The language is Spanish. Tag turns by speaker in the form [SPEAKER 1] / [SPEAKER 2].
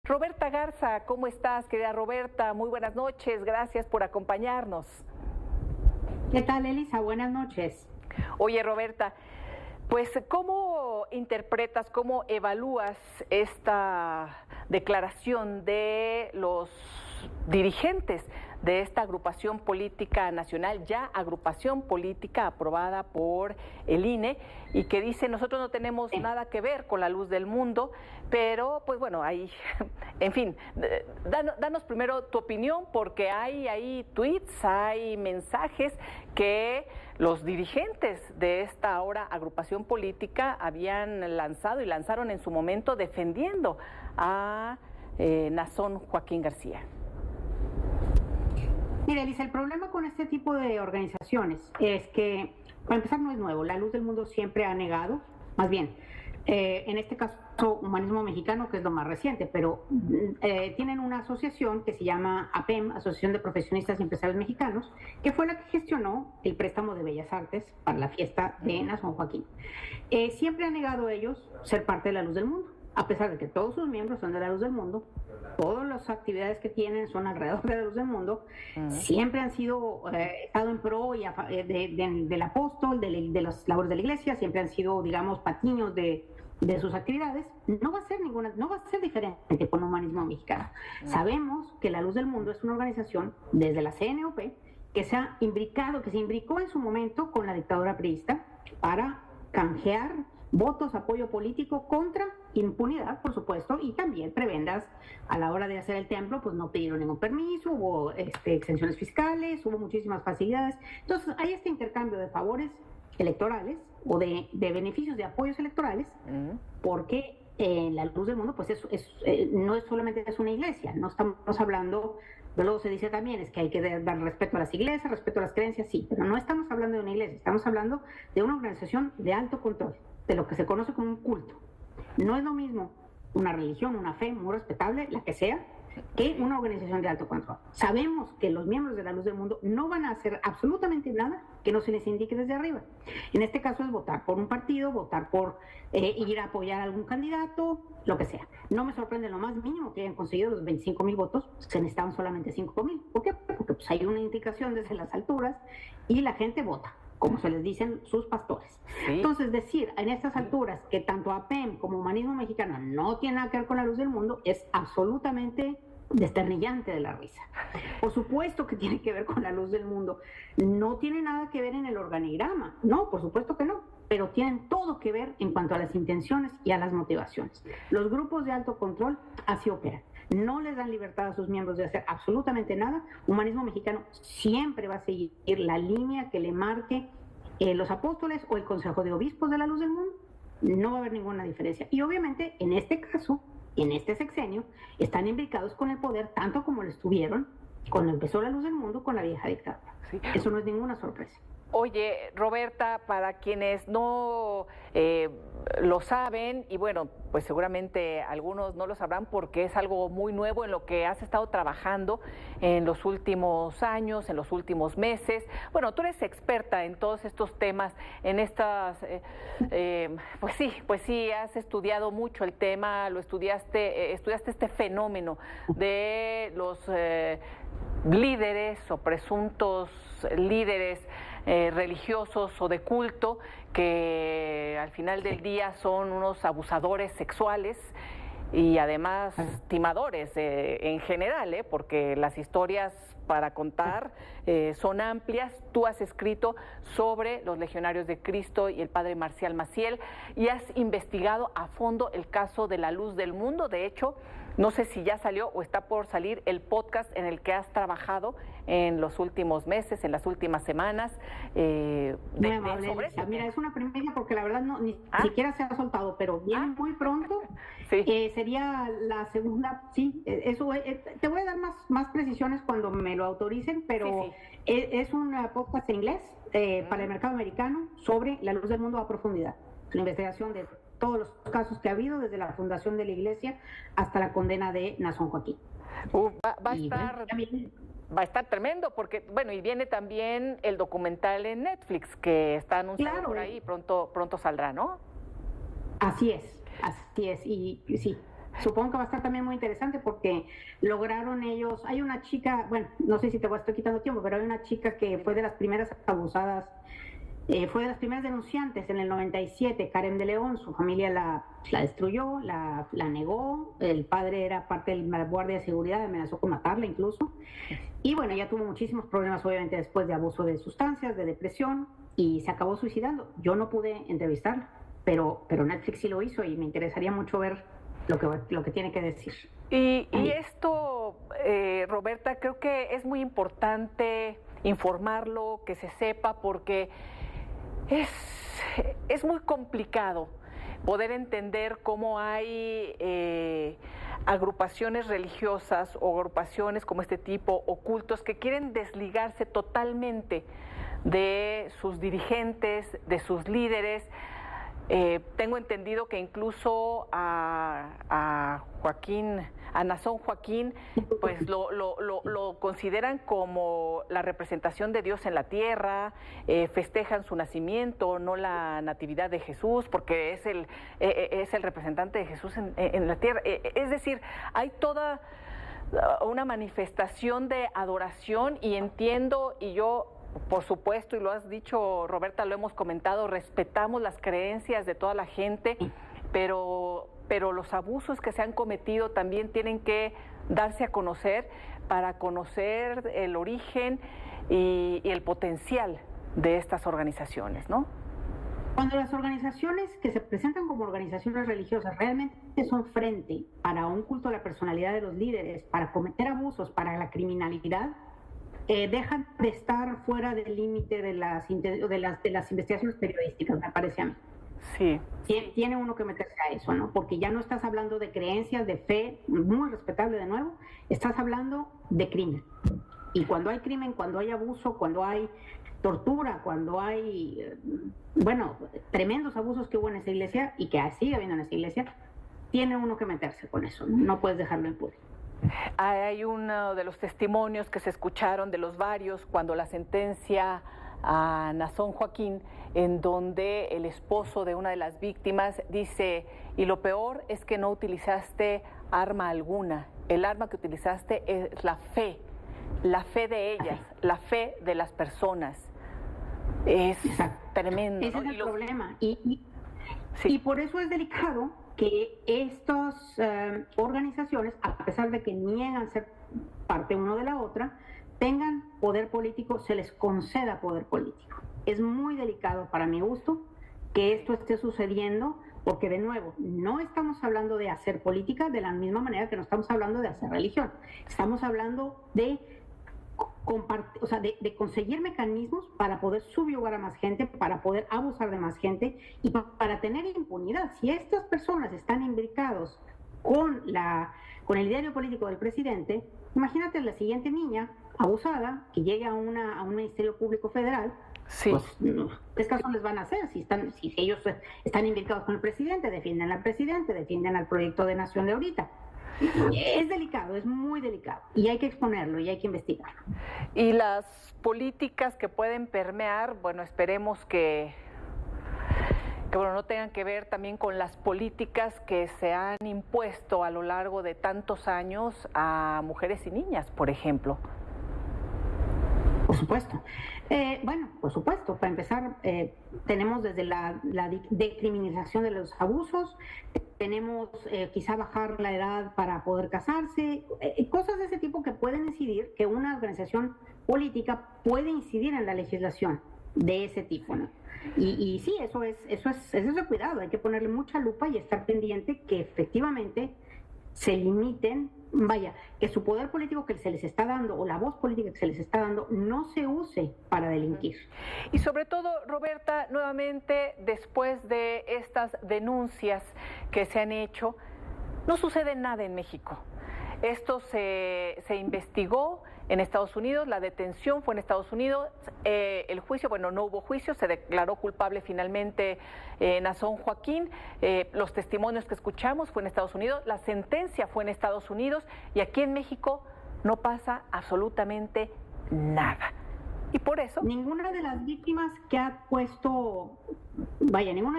[SPEAKER 1] Roberta Garza, ¿cómo estás, querida Roberta? Muy buenas noches, gracias por acompañarnos.
[SPEAKER 2] ¿Qué tal, Elisa? Buenas noches.
[SPEAKER 1] Oye, Roberta, pues, ¿cómo interpretas, cómo evalúas esta declaración de los dirigentes de esta agrupación política nacional, ya agrupación política aprobada por el INE, y que dice: nosotros no tenemos nada que ver con la luz del mundo, pero pues bueno, ahí, en fin, danos primero tu opinión, porque hay ahí tweets, hay mensajes que los dirigentes de esta ahora agrupación política habían lanzado y lanzaron en su momento defendiendo a Nazón Joaquín García.
[SPEAKER 2] Mira, Elisa, el problema con este tipo de organizaciones es que, para empezar, no es nuevo. La Luz del Mundo siempre ha negado, más bien, en este caso, Humanismo Mexicano, que es lo más reciente, pero tienen una asociación que se llama APEM, Asociación de Profesionistas y Empresarios Mexicanos, que fue la que gestionó el préstamo de Bellas Artes para la fiesta de Nazón Joaquín. Siempre han negado ellos ser parte de la Luz del Mundo, a pesar de que todos sus miembros son de la Luz del Mundo, todas las actividades que tienen son alrededor de la Luz del Mundo, siempre han sido, estado en pro del apóstol, de las labores de la iglesia, siempre han sido, digamos, patiños de sus actividades. No va a ser diferente con Humanismo Mexicano. Sabemos que la Luz del Mundo es una organización desde la CNOP que se imbricó en su momento con la dictadura priista para canjear votos, apoyo político contra impunidad, por supuesto, y también prebendas. A la hora de hacer el templo, pues no pidieron ningún permiso, hubo exenciones fiscales, hubo muchísimas facilidades. Entonces hay este intercambio de favores electorales o de beneficios, de apoyos electorales, porque la Luz del Mundo pues no es solamente es una iglesia, no estamos hablando, luego se dice también es que hay que dar respeto a las iglesias, respeto a las creencias, sí, pero no estamos hablando de una iglesia, estamos hablando de una organización de alto control, de lo que se conoce como un culto. No es lo mismo una religión, una fe muy respetable, la que sea, que una organización de alto control. Sabemos que los miembros de la Luz del Mundo no van a hacer absolutamente nada que no se les indique desde arriba. En este caso es votar por un partido, votar por ir a apoyar a algún candidato, lo que sea. No me sorprende lo más mínimo que hayan conseguido los 25,000 votos, se necesitaban solamente 5,000. ¿Por qué? Porque pues, hay una indicación desde las alturas y la gente vota, como se les dicen sus pastores. Sí. Entonces, decir en estas alturas que tanto APEM como Humanismo Mexicano no tienen nada que ver con la Luz del Mundo es absolutamente desternillante de la risa. Por supuesto que tiene que ver con la Luz del Mundo. No tiene nada que ver en el organigrama. No, por supuesto que no. Pero tienen todo que ver en cuanto a las intenciones y a las motivaciones. Los grupos de alto control así operan. No les dan libertad a sus miembros de hacer absolutamente nada. Humanismo Mexicano siempre va a seguir la línea que le marque los apóstoles o el Consejo de Obispos de la Luz del Mundo. No va a haber ninguna diferencia. Y obviamente, en este caso, en este sexenio, están imbricados con el poder tanto como lo estuvieron cuando empezó la Luz del Mundo con la vieja dictadura. Sí. Eso no es ninguna sorpresa.
[SPEAKER 1] Oye, Roberta, para quienes no lo saben, y bueno, pues seguramente algunos no lo sabrán porque es algo muy nuevo en lo que has estado trabajando en los últimos años, en los últimos meses. Bueno, tú eres experta en todos estos temas, en estas, pues sí, has estudiado mucho el tema, lo estudiaste este fenómeno de los líderes o presuntos líderes religiosos o de culto que al final del día son unos abusadores sexuales y además timadores en general, porque las historias para contar son amplias. Tú has escrito sobre los Legionarios de Cristo y el padre Marcial Maciel y has investigado a fondo el caso de la Luz del Mundo. De hecho, no sé si ya salió o está por salir el podcast en el que has trabajado en los últimos meses, en las últimas semanas.
[SPEAKER 2] Sobre eso. Mira, es una primicia porque la verdad ni siquiera se ha soltado, pero viene muy pronto.
[SPEAKER 1] Sí.
[SPEAKER 2] Sería la segunda, sí, eso te voy a dar más precisiones cuando me lo autoricen, pero sí. Es un podcast en inglés para el mercado americano sobre la Luz del Mundo a profundidad. La investigación de todos los casos que ha habido, desde la fundación de la iglesia hasta la condena de Nazón Joaquín.
[SPEAKER 1] Va a estar tremendo, porque, bueno, y viene también el documental en Netflix que está anunciado por ahí, pronto saldrá, ¿no?
[SPEAKER 2] Así es, y sí. supongo que va a estar también muy interesante porque lograron ellos, hay una chica, bueno, no sé si te estoy quitando tiempo, pero hay una chica que fue de las primeras abusadas, fue de las primeras denunciantes en el 97, Karen de León. Su familia la destruyó, la negó, el padre era parte de la guardia de seguridad, amenazó con matarla incluso, y bueno, ella tuvo muchísimos problemas obviamente después de abuso de sustancias, de depresión, y se acabó suicidando. Yo no pude entrevistarla, pero Netflix sí lo hizo y me interesaría mucho ver lo que tiene que decir.
[SPEAKER 1] Y esto, Roberta, creo que es muy importante informarlo, que se sepa, porque es muy complicado poder entender cómo hay agrupaciones religiosas o agrupaciones como este tipo, ocultos, que quieren desligarse totalmente de sus dirigentes, de sus líderes. Tengo entendido que incluso a Nazón Joaquín, pues lo consideran como la representación de Dios en la tierra, festejan su nacimiento, no la natividad de Jesús, porque es el representante de Jesús en la tierra. Es decir, hay toda una manifestación de adoración, y entiendo, y yo, por supuesto, y lo has dicho, Roberta, lo hemos comentado, respetamos las creencias de toda la gente, pero los abusos que se han cometido también tienen que darse a conocer para conocer el origen y el potencial de estas organizaciones, ¿no?
[SPEAKER 2] Cuando las organizaciones que se presentan como organizaciones religiosas realmente son frente para un culto a la personalidad de los líderes, para cometer abusos, para la criminalidad, dejan de estar fuera del límite de las investigaciones periodísticas, me parece a mí.
[SPEAKER 1] Sí.
[SPEAKER 2] Tiene uno que meterse a eso, ¿no? Porque ya no estás hablando de creencias, de fe, muy respetable de nuevo, estás hablando de crimen. Y cuando hay crimen, cuando hay abuso, cuando hay tortura, cuando hay, bueno, tremendos abusos que hubo en esa iglesia y que sigue habiendo en esa iglesia, tiene uno que meterse con eso, ¿no? No puedes dejarlo impune.
[SPEAKER 1] Hay uno de los testimonios que se escucharon, de los varios, cuando la sentencia a Nazón Joaquín, en donde el esposo de una de las víctimas dice: y lo peor es que no utilizaste arma alguna, el arma que utilizaste es la fe de ellas, la fe de las personas. Es tremendo,
[SPEAKER 2] ese
[SPEAKER 1] ¿no?
[SPEAKER 2] es el problema, y por eso es delicado que estas organizaciones, a pesar de que niegan ser parte uno de la otra, tengan poder político, se les conceda poder político. Es muy delicado, para mi gusto, que esto esté sucediendo, porque de nuevo, no estamos hablando de hacer política de la misma manera que no estamos hablando de hacer religión. Estamos hablando de de conseguir mecanismos para poder subyugar a más gente, para poder abusar de más gente y para tener impunidad. Si estas personas están imbricados con el ideario político del presidente, imagínate la siguiente niña abusada que llegue a un ministerio público federal.
[SPEAKER 1] Sí.
[SPEAKER 2] Pues, ¿qué caso les van a hacer si ellos están imbricados con el presidente, defienden al presidente, defienden al proyecto de nación de ahorita? Es delicado, es muy delicado, y hay que exponerlo y hay que investigarlo.
[SPEAKER 1] Y las políticas que pueden permear, bueno, esperemos que bueno, no tengan que ver también con las políticas que se han impuesto a lo largo de tantos años a mujeres y niñas, por ejemplo.
[SPEAKER 2] Por supuesto. Bueno, por supuesto. Para empezar, tenemos desde la decriminalización de los abusos, tenemos quizá bajar la edad para poder casarse, cosas de ese tipo que pueden incidir, que una organización política puede incidir en la legislación de ese tipo, ¿no? Y sí, eso es de cuidado, hay que ponerle mucha lupa y estar pendiente que efectivamente se limiten, que su poder político que se les está dando o la voz política que se les está dando no se use para delinquir.
[SPEAKER 1] Y sobre todo, Roberta, nuevamente, después de estas denuncias que se han hecho, no sucede nada en México. Esto se investigó en Estados Unidos, la detención fue en Estados Unidos, el juicio, bueno, no hubo juicio, se declaró culpable finalmente Nazón Joaquín, los testimonios que escuchamos fue en Estados Unidos, la sentencia fue en Estados Unidos, y aquí en México no pasa absolutamente nada. Y por eso...
[SPEAKER 2] Ninguna de las víctimas que ha puesto, ninguna